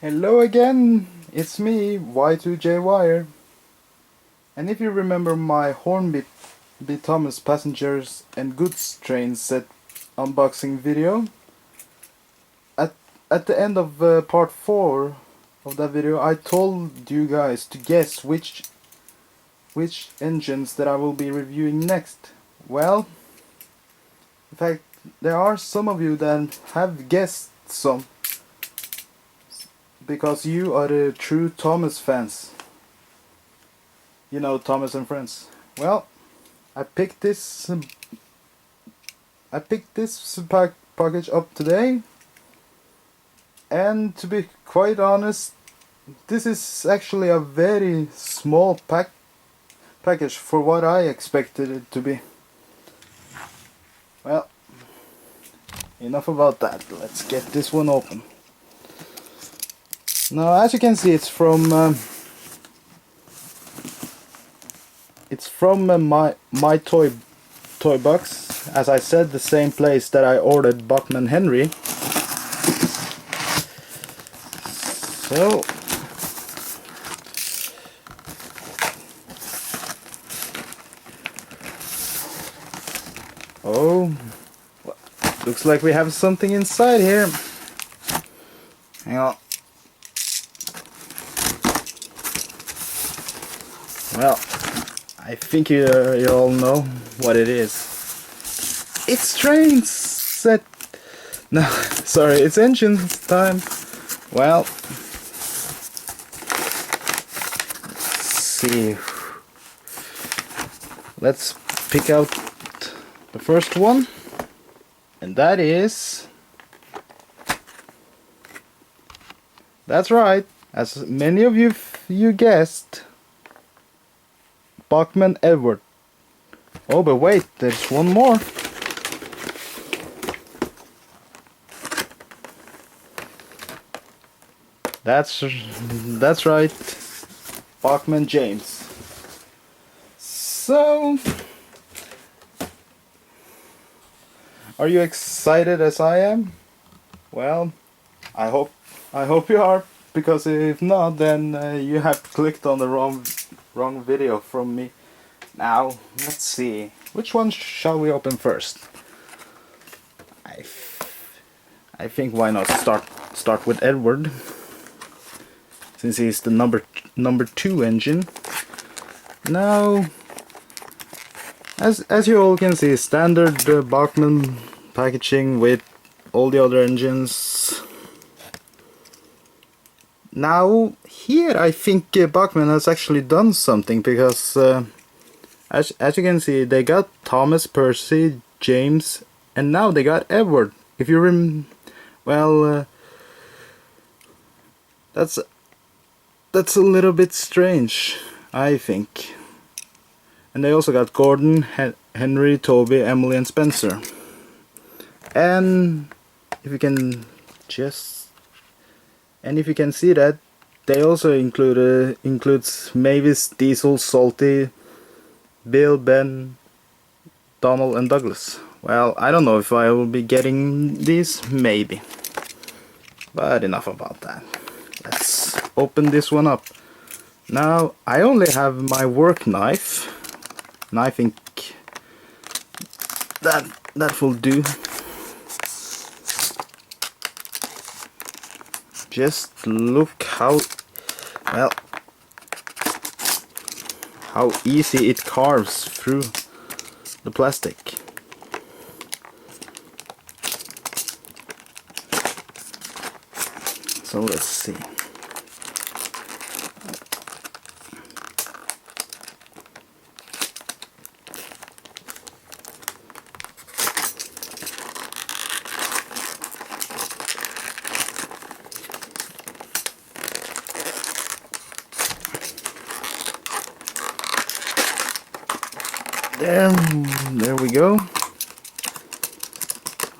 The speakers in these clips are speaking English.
Hello again, it's me, Y2J Wire. And if you remember my Hornby Thomas passengers and goods train set unboxing video, at, at the end of part 4 of that video I told you guys to guess which engines that I will be reviewing next. Well, in fact, there are some of you that have guessed some, because you are the true Thomas fans. You know, Thomas and Friends. Well, I picked this package up today, and to be quite honest, this is actually a very small package for what I expected it to be. Well, enough about that. Let's get this one open. Now, as you can see, it's from my toy box. As I said, the same place that I ordered Bachmann Henry. So looks like we have something inside here. Hang on. Well, I think you all know what it is. It's train set. No, sorry, it's engine time. Well, let's see. Let's pick out the first one, and that is. That's right, as many of you guessed. Bachmann Edward. Oh, but wait, there's one more. That's right, Bachmann James. So, are you excited as I am? Well, I hope you are, because if not, then you have clicked on the wrong video from me. Now, let's see. Which one shall we open first? I think why not start with Edward, since he's the number 2 engine. Now, as you all can see, standard Bachmann packaging with all the other engines. Now, here I think Bachmann has actually done something, because as you can see, they got Thomas, Percy, James, and now they got Edward. If you well, that's a little bit strange, I think. And they also got Gordon, Henry, Toby, Emily, and Spencer. And if you can see that, they also includes Mavis, Diesel, Salty, Bill, Ben, Donald, and Douglas. Well, I don't know if I will be getting these, maybe. But enough about that. Let's open this one up. Now, I only have my work knife, and I think that will do. Just look how easy it carves through the plastic. So let's see. There we go.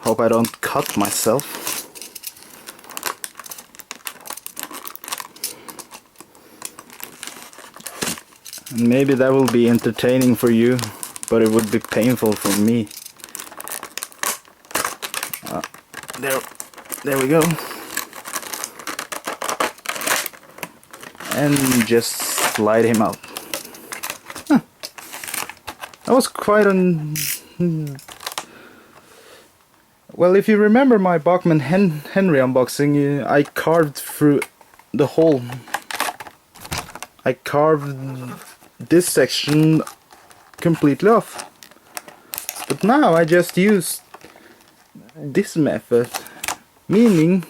Hope I don't cut myself. And maybe that will be entertaining for you, but it would be painful for me. There we go. and just slide him out. Huh. That was quite an... Well, if you remember my Bachmann Henry unboxing, I carved through the hole. I carved this section completely off. But now I just use this method, meaning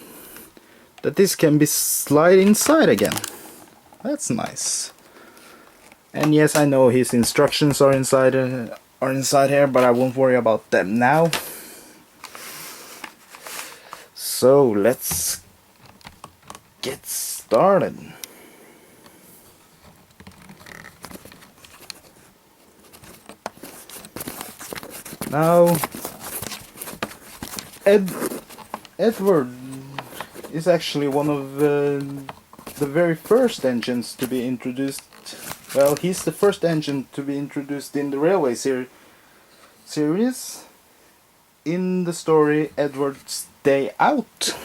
that this can be slid inside again. That's nice. And yes, I know his instructions are inside here, but I won't worry about them now. So let's get started. Now, Edward is actually one of the very first engines to be introduced. Well, he's the first engine to be introduced in the railway series in the story Edward's Day Out.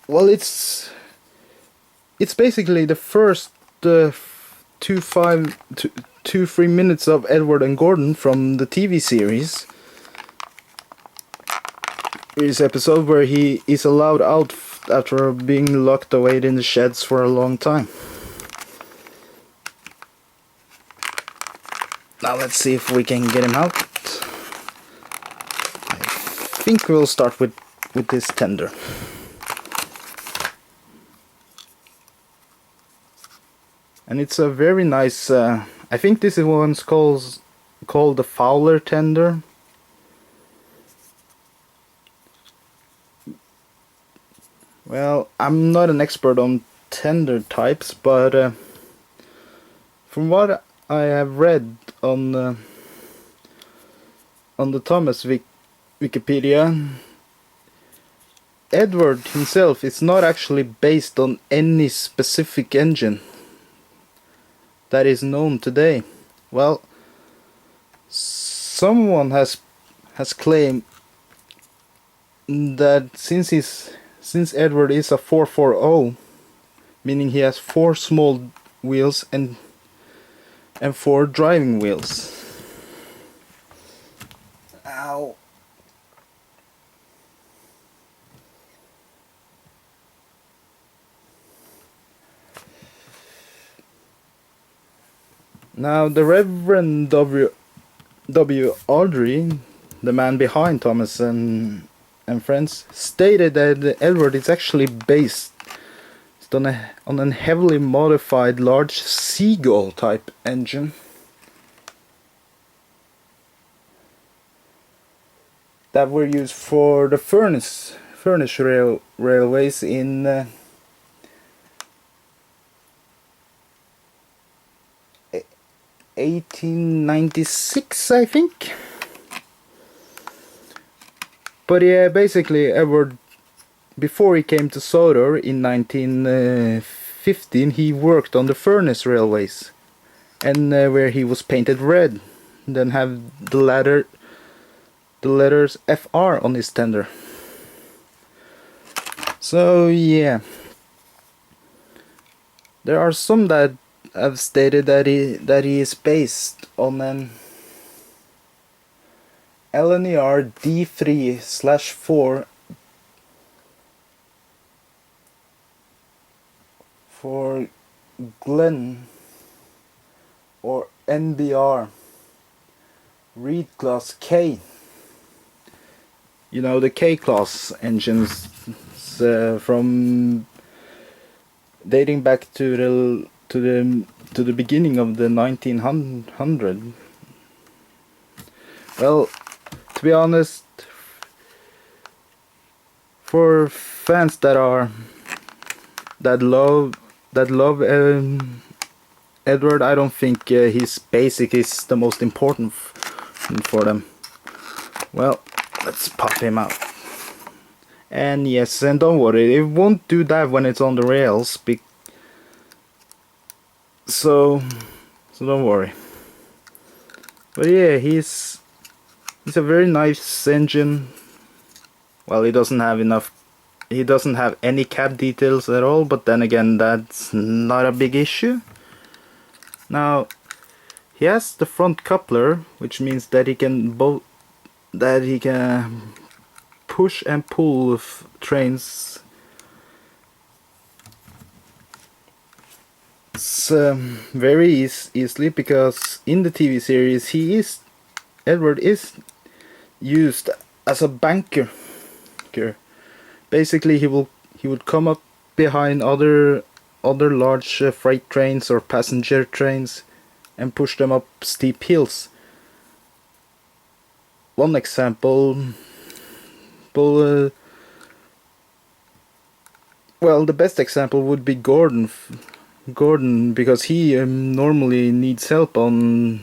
Well, it's basically the first 2-3 minutes of Edward and Gordon from the TV series. This episode where he is allowed out after being locked away in the sheds for a long time. Now let's see if we can get him out. I think we'll start with this tender. And it's a very nice, I think this is one's called the Fowler tender. Well, I'm not an expert on tender types, but from what I have read on the Thomas Wikipedia, Edward himself is not actually based on any specific engine that is known today. Well, someone has claimed that since Edward is a 440, meaning he has 4 small wheels and 4 driving wheels. Ow. Now, the Reverend W. Audrey, the man behind Thomas and Friends, stated that Edward is actually based on a heavily modified large Seagull type engine that were used for the furnace railways in 1896, I think. But yeah, basically Edward, before he came to Sodor in 1915, he worked on the furnace railways, and where he was painted red, then have the letters FR on his tender. So yeah, there are some that have stated that he is based on an LNER D3/4 for Glen or NBR Reed Class K. You know, the K class engines from dating back to the beginning of the 1900. Well, to be honest, for fans that love Edward, I don't think his basic is the most important for them. Well, let's pop him out. And yes, and don't worry, it won't do that when it's on the rails. So don't worry. But yeah, he's a very nice engine. Well, he doesn't have enough he doesn't have any cab details at all, but then again, that's not a big issue. Now, he has the front coupler, which means that he can push and pull trains. It's very easily, because in the TV series Edward is used as a banker. Basically, he would come up behind other large freight trains or passenger trains and push them up steep hills. One example, well, the best example would be Gordon, because he normally needs help on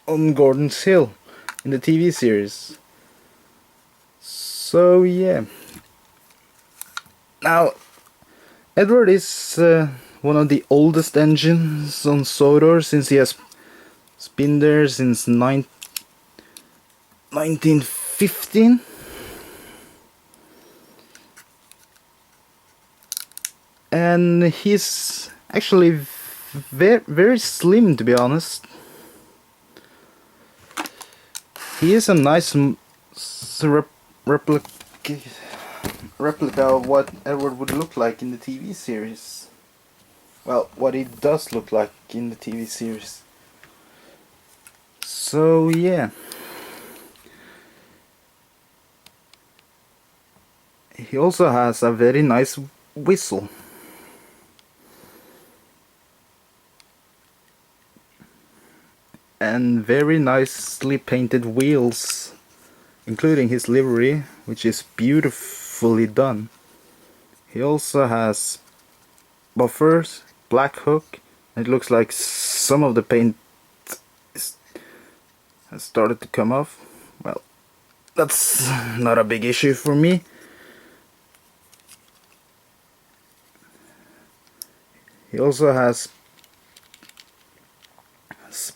Gordon's Hill in the TV series. So yeah. Now, Edward is one of the oldest engines on Sodor, since he has been there since 1915. And he's actually very slim, to be honest. He is a nice replica of what Edward would look like in the TV series. Well, what he does look like in the TV series. So yeah. He also has a very nice whistle. And very nicely painted wheels, including his livery, which is beautifully done. He also has buffers, black hook. It looks like some of the paint has started to come off. Well, that's not a big issue for me. He also has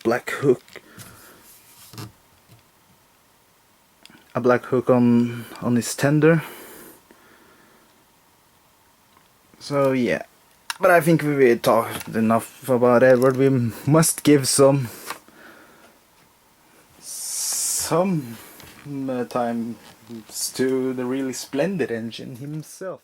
black hook, a black hook on his tender. So yeah, but I think we talked enough about Edward. We must give some time to the really splendid engine himself.